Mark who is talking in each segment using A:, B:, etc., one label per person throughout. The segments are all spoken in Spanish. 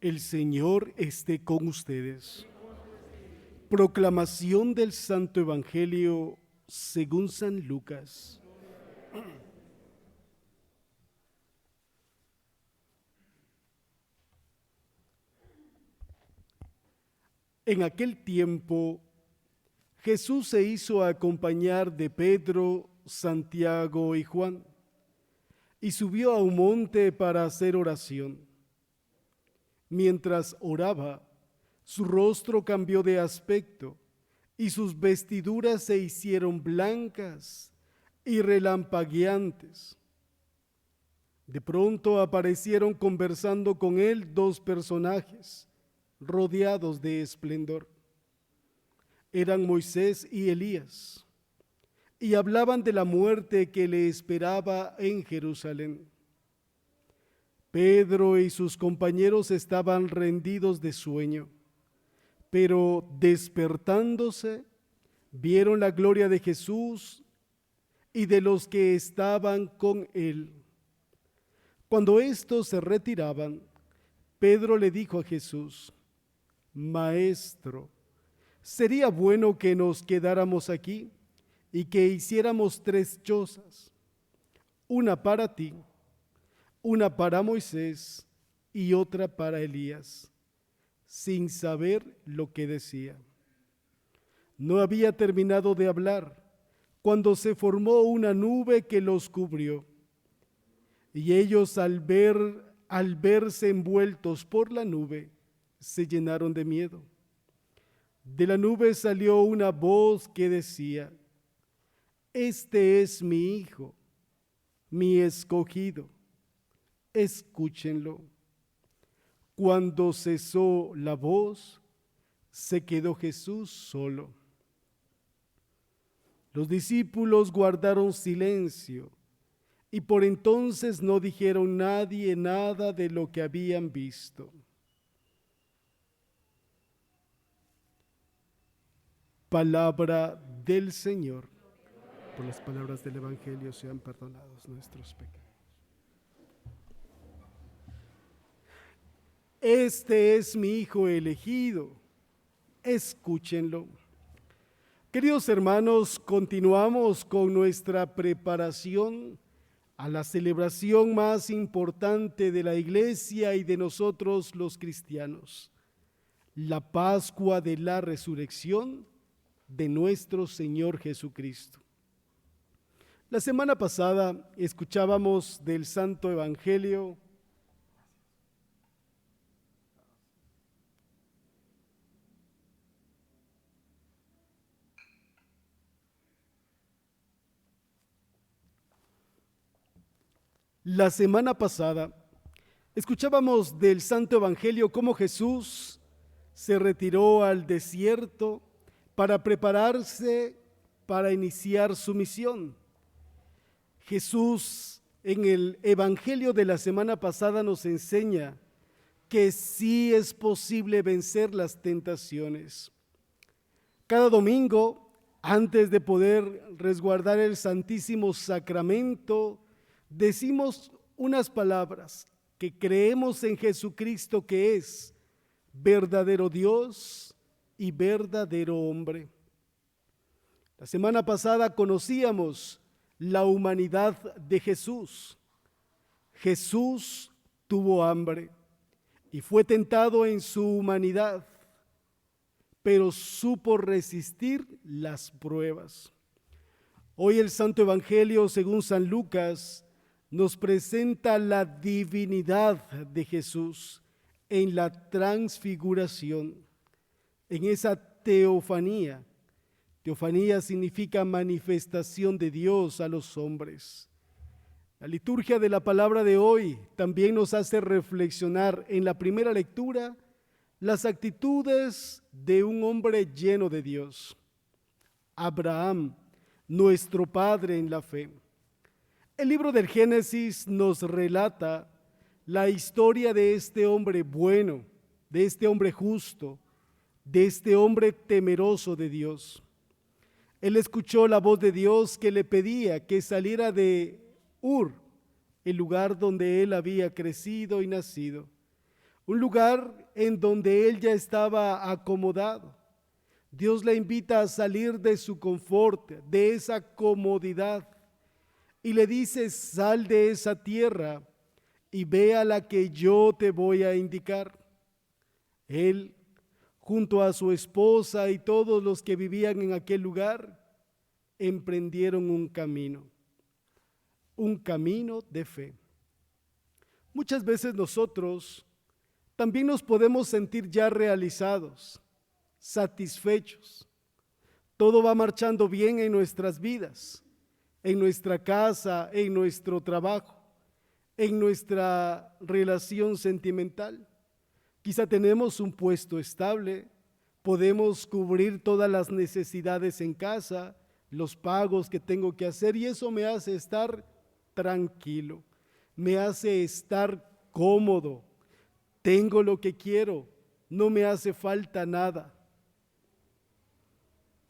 A: El Señor esté con ustedes. Proclamación del Santo Evangelio según San Lucas. En aquel tiempo, Jesús se hizo acompañar de Pedro, Santiago y Juan, y subió a un monte para hacer oración. Mientras oraba, su rostro cambió de aspecto y sus vestiduras se hicieron blancas y relampagueantes. De pronto aparecieron conversando con él dos personajes rodeados de esplendor. Eran Moisés y Elías, y hablaban de la muerte que le esperaba en Jerusalén. Pedro y sus compañeros estaban rendidos de sueño, pero despertándose, vieron la gloria de Jesús y de los que estaban con él. Cuando éstos se retiraban, Pedro le dijo a Jesús: Maestro, sería bueno que nos quedáramos aquí y que hiciéramos 3 chozas, una para ti, una para Moisés y otra para Elías, sin saber lo que decía. No había terminado de hablar cuando se formó una nube que los cubrió, y ellos al verse envueltos por la nube, se llenaron de miedo. De la nube salió una voz que decía: Este es mi Hijo, mi escogido, escúchenlo. Cuando cesó la voz, se quedó Jesús solo. Los discípulos guardaron silencio y por entonces no dijeron nadie nada de lo que habían visto. Palabra del Señor. Por las palabras del Evangelio sean perdonados nuestros pecados. Este es mi Hijo elegido, escúchenlo. Queridos hermanos, continuamos con nuestra preparación a la celebración más importante de la Iglesia y de nosotros los cristianos, la Pascua de la Resurrección de nuestro Señor Jesucristo. La semana pasada escuchábamos del Santo Evangelio cómo Jesús se retiró al desierto para prepararse para iniciar su misión. Jesús en el Evangelio de la semana pasada nos enseña que sí es posible vencer las tentaciones. Cada domingo, antes de poder resguardar el Santísimo Sacramento, decimos unas palabras: que creemos en Jesucristo, que es verdadero Dios y verdadero hombre. La semana pasada conocíamos la humanidad de Jesús. Jesús tuvo hambre y fue tentado en su humanidad, pero supo resistir las pruebas. Hoy el Santo Evangelio, según San Lucas, nos presenta la divinidad de Jesús en la transfiguración, en esa teofanía. Teofanía significa manifestación de Dios a los hombres. La liturgia de la palabra de hoy también nos hace reflexionar en la primera lectura las actitudes de un hombre lleno de Dios, Abraham, nuestro padre en la fe. El libro del Génesis nos relata la historia de este hombre bueno, de este hombre justo, de este hombre temeroso de Dios. Él escuchó la voz de Dios que le pedía que saliera de Ur, el lugar donde él había crecido y nacido, un lugar en donde él ya estaba acomodado. Dios le invita a salir de su confort, de esa comodidad, y le dice: sal de esa tierra y ve a la que yo te voy a indicar. Él, junto a su esposa y todos los que vivían en aquel lugar, emprendieron un camino de fe. Muchas veces nosotros también nos podemos sentir ya realizados, satisfechos. Todo va marchando bien en nuestras vidas, en nuestra casa, en nuestro trabajo, en nuestra relación sentimental. Quizá tenemos un puesto estable, podemos cubrir todas las necesidades en casa, los pagos que tengo que hacer, y eso me hace estar tranquilo, me hace estar cómodo. Tengo lo que quiero, no me hace falta nada.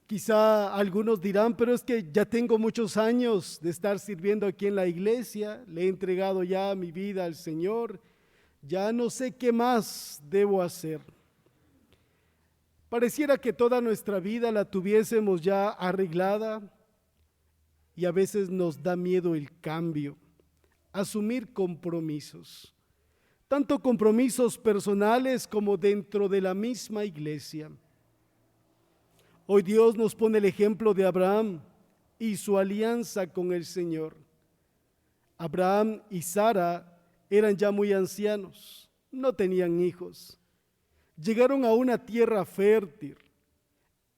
A: Quizá algunos dirán: pero es que ya tengo muchos años de estar sirviendo aquí en la iglesia, le he entregado ya mi vida al Señor, ya no sé qué más debo hacer. Pareciera que toda nuestra vida la tuviésemos ya arreglada, y a veces nos da miedo el cambio, asumir compromisos, tanto compromisos personales como dentro de la misma iglesia. Hoy Dios nos pone el ejemplo de Abraham y su alianza con el Señor. Abraham y Sara eran ya muy ancianos, no tenían hijos. Llegaron a una tierra fértil.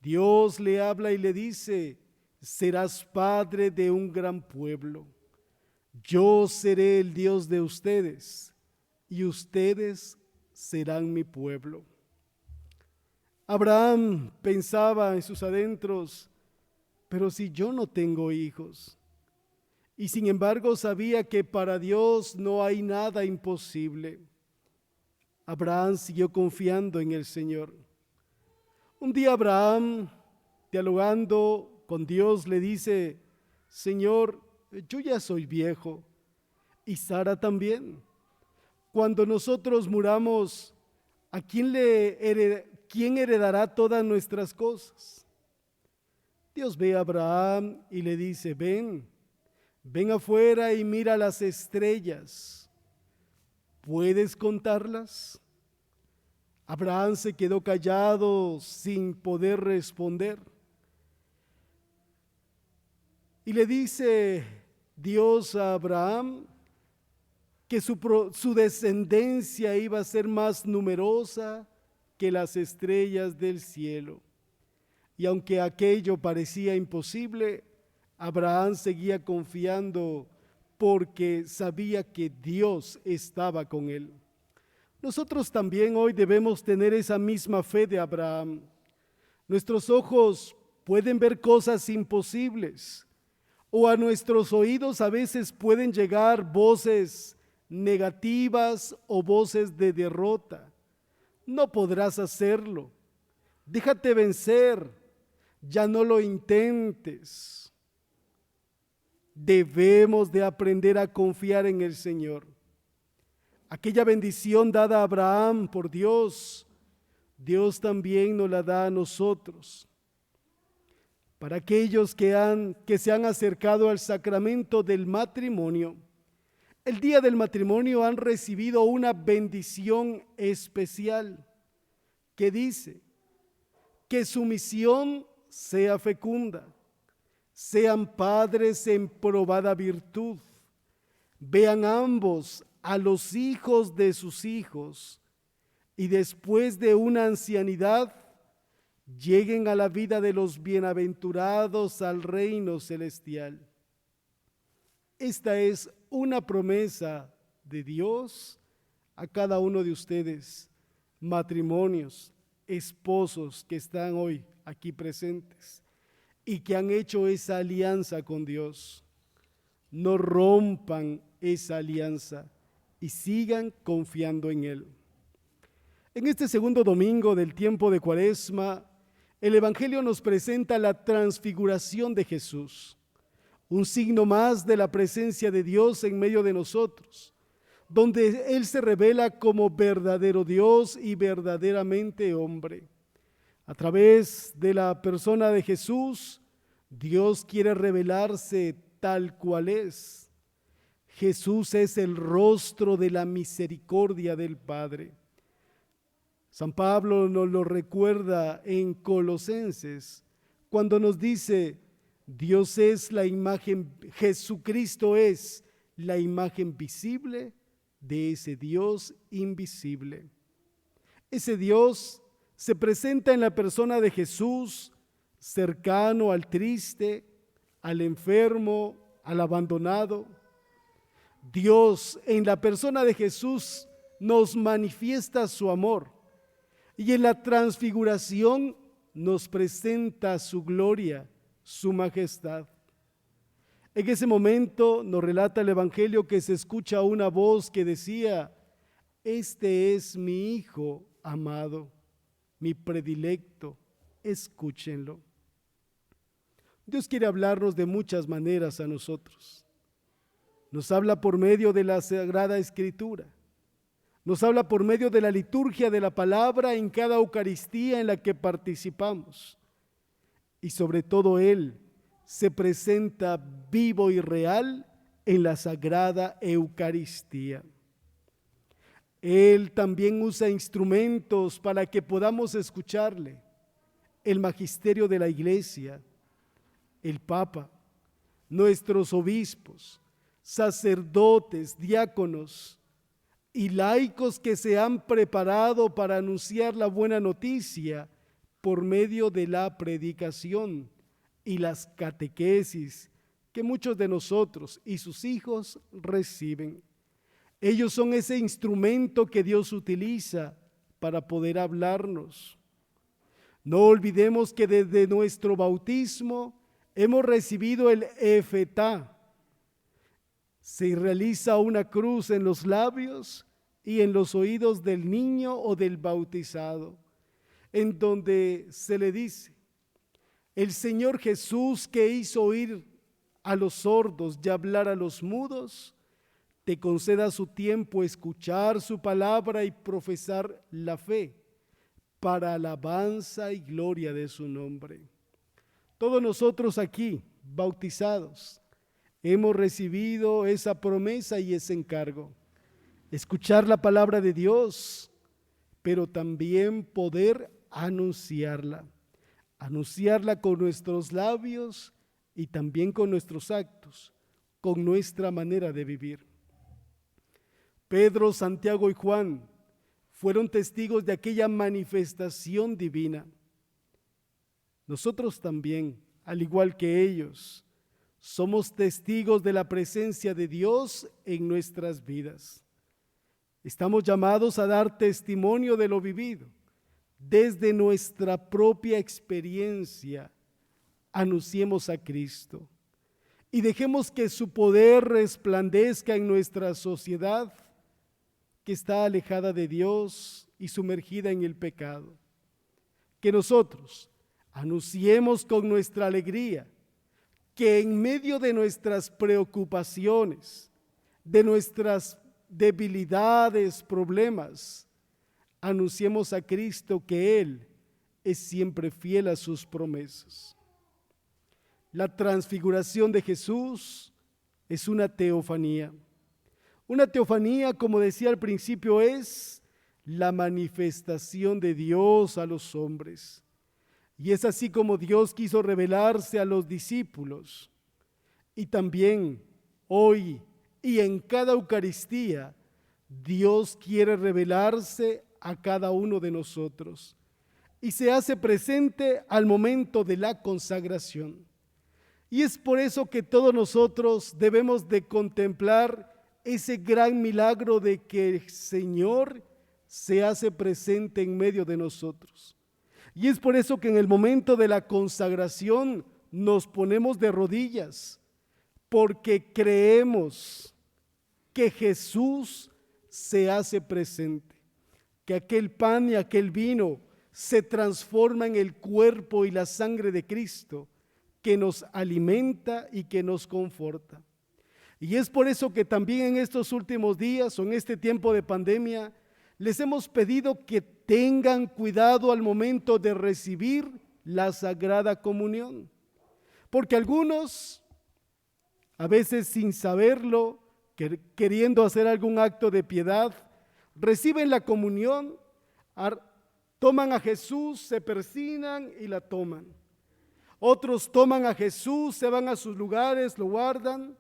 A: Dios le habla y le dice: serás padre de un gran pueblo. Yo seré el Dios de ustedes y ustedes serán mi pueblo. Abraham pensaba en sus adentros: pero si yo no tengo hijos. Y sin embargo sabía que para Dios no hay nada imposible. Abraham siguió confiando en el Señor. Un día Abraham, dialogando con Dios, le dice: Señor, yo ya soy viejo, y Sara también. Cuando nosotros muramos, ¿a quién heredará todas nuestras cosas? Dios ve a Abraham y le dice: ven afuera y mira las estrellas. ¿Puedes contarlas? Abraham se quedó callado sin poder responder. Y le dice Dios a Abraham que su descendencia iba a ser más numerosa que las estrellas del cielo. Y aunque aquello parecía imposible, Abraham seguía confiando porque sabía que Dios estaba con él. Nosotros también hoy debemos tener esa misma fe de Abraham. Nuestros ojos pueden ver cosas imposibles, o a nuestros oídos a veces pueden llegar voces negativas o voces de derrota. No podrás hacerlo. Déjate vencer. Ya no lo intentes. Debemos de aprender a confiar en el Señor. Aquella bendición dada a Abraham por Dios, Dios también nos la da a nosotros. Para aquellos que se han acercado al sacramento del matrimonio, el día del matrimonio han recibido una bendición especial que dice: que su misión sea fecunda, sean padres en probada virtud, vean ambos a los hijos de sus hijos y después de una ancianidad lleguen a la vida de los bienaventurados al reino celestial. Esta es una promesa de Dios a cada uno de ustedes, matrimonios, esposos que están hoy aquí presentes y que han hecho esa alianza con Dios. No rompan esa alianza y sigan confiando en Él. En este segundo domingo del tiempo de Cuaresma, el Evangelio nos presenta la transfiguración de Jesús, un signo más de la presencia de Dios en medio de nosotros, donde Él se revela como verdadero Dios y verdaderamente hombre. A través de la persona de Jesús, Dios quiere revelarse tal cual es. Jesús es el rostro de la misericordia del Padre. San Pablo nos lo recuerda en Colosenses, cuando nos dice: Dios es la imagen, Jesucristo es la imagen visible de ese Dios invisible. Ese Dios se presenta en la persona de Jesús, cercano al triste, al enfermo, al abandonado. Dios en la persona de Jesús nos manifiesta su amor y en la transfiguración nos presenta su gloria, su majestad. En ese momento nos relata el Evangelio que se escucha una voz que decía: este es mi Hijo amado, mi predilecto, escúchenlo. Dios quiere hablarnos de muchas maneras a nosotros. Nos habla por medio de la Sagrada Escritura. Nos habla por medio de la liturgia de la palabra en cada Eucaristía en la que participamos. Y sobre todo Él se presenta vivo y real en la Sagrada Eucaristía. Él también usa instrumentos para que podamos escucharle: el magisterio de la Iglesia, el Papa, nuestros obispos, sacerdotes, diáconos y laicos que se han preparado para anunciar la buena noticia por medio de la predicación y las catequesis que muchos de nosotros y sus hijos reciben. Ellos son ese instrumento que Dios utiliza para poder hablarnos. No olvidemos que desde nuestro bautismo hemos recibido el Efetá. Se realiza una cruz en los labios y en los oídos del niño o del bautizado, en donde se le dice: el Señor Jesús, que hizo oír a los sordos y hablar a los mudos, te conceda a su tiempo escuchar su palabra y profesar la fe, para alabanza y gloria de su nombre. Todos nosotros aquí, bautizados, hemos recibido esa promesa y ese encargo: escuchar la palabra de Dios, pero también poder anunciarla con nuestros labios y también con nuestros actos, con nuestra manera de vivir. Pedro, Santiago y Juan fueron testigos de aquella manifestación divina. Nosotros también, al igual que ellos, somos testigos de la presencia de Dios en nuestras vidas. Estamos llamados a dar testimonio de lo vivido. Desde nuestra propia experiencia, anunciemos a Cristo y dejemos que su poder resplandezca en nuestra sociedad, que está alejada de Dios y sumergida en el pecado. Que nosotros anunciemos con nuestra alegría que en medio de nuestras preocupaciones, de nuestras debilidades, problemas, anunciemos a Cristo que Él es siempre fiel a sus promesas. La transfiguración de Jesús es una teofanía. Una teofanía, como decía al principio, es la manifestación de Dios a los hombres. Y es así como Dios quiso revelarse a los discípulos. Y también hoy y en cada Eucaristía, Dios quiere revelarse a cada uno de nosotros. Y se hace presente al momento de la consagración. Y es por eso que todos nosotros debemos de contemplar ese gran milagro de que el Señor se hace presente en medio de nosotros. Y es por eso que en el momento de la consagración nos ponemos de rodillas, porque creemos que Jesús se hace presente, que aquel pan y aquel vino se transforma en el cuerpo y la sangre de Cristo, que nos alimenta y que nos conforta. Y es por eso que también en estos últimos días o en este tiempo de pandemia, les hemos pedido que tengan cuidado al momento de recibir la Sagrada Comunión. Porque algunos, a veces sin saberlo, queriendo hacer algún acto de piedad, reciben la comunión, toman a Jesús, se persignan y la toman. Otros toman a Jesús, se van a sus lugares, lo guardan.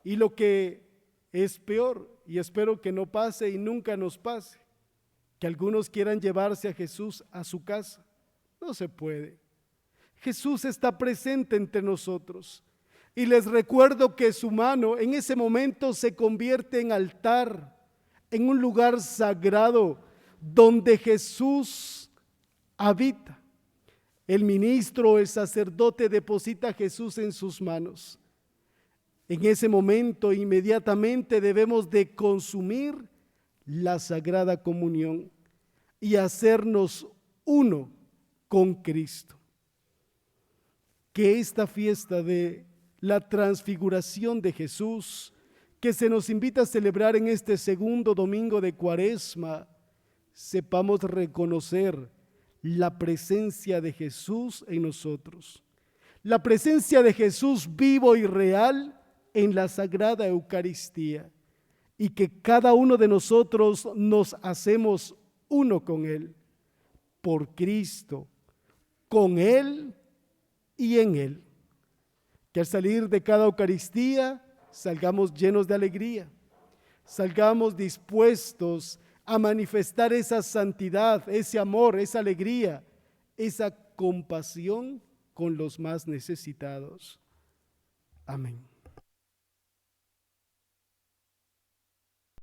A: Y lo que es peor, y espero que no pase y nunca nos pase, que algunos quieran llevarse a Jesús a su casa. No se puede. Jesús está presente entre nosotros. Y les recuerdo que su mano en ese momento se convierte en altar, en un lugar sagrado donde Jesús habita. El ministro, el sacerdote deposita a Jesús en sus manos. En ese momento inmediatamente debemos de consumir la Sagrada Comunión y hacernos uno con Cristo. Que esta fiesta de la transfiguración de Jesús, que se nos invita a celebrar en este segundo domingo de Cuaresma, sepamos reconocer la presencia de Jesús en nosotros. La presencia de Jesús vivo y real en la Sagrada Eucaristía, y que cada uno de nosotros nos hacemos uno con Él, por Cristo, con Él y en Él. Que al salir de cada Eucaristía salgamos llenos de alegría, salgamos dispuestos a manifestar esa santidad, ese amor, esa alegría, esa compasión con los más necesitados. Amén.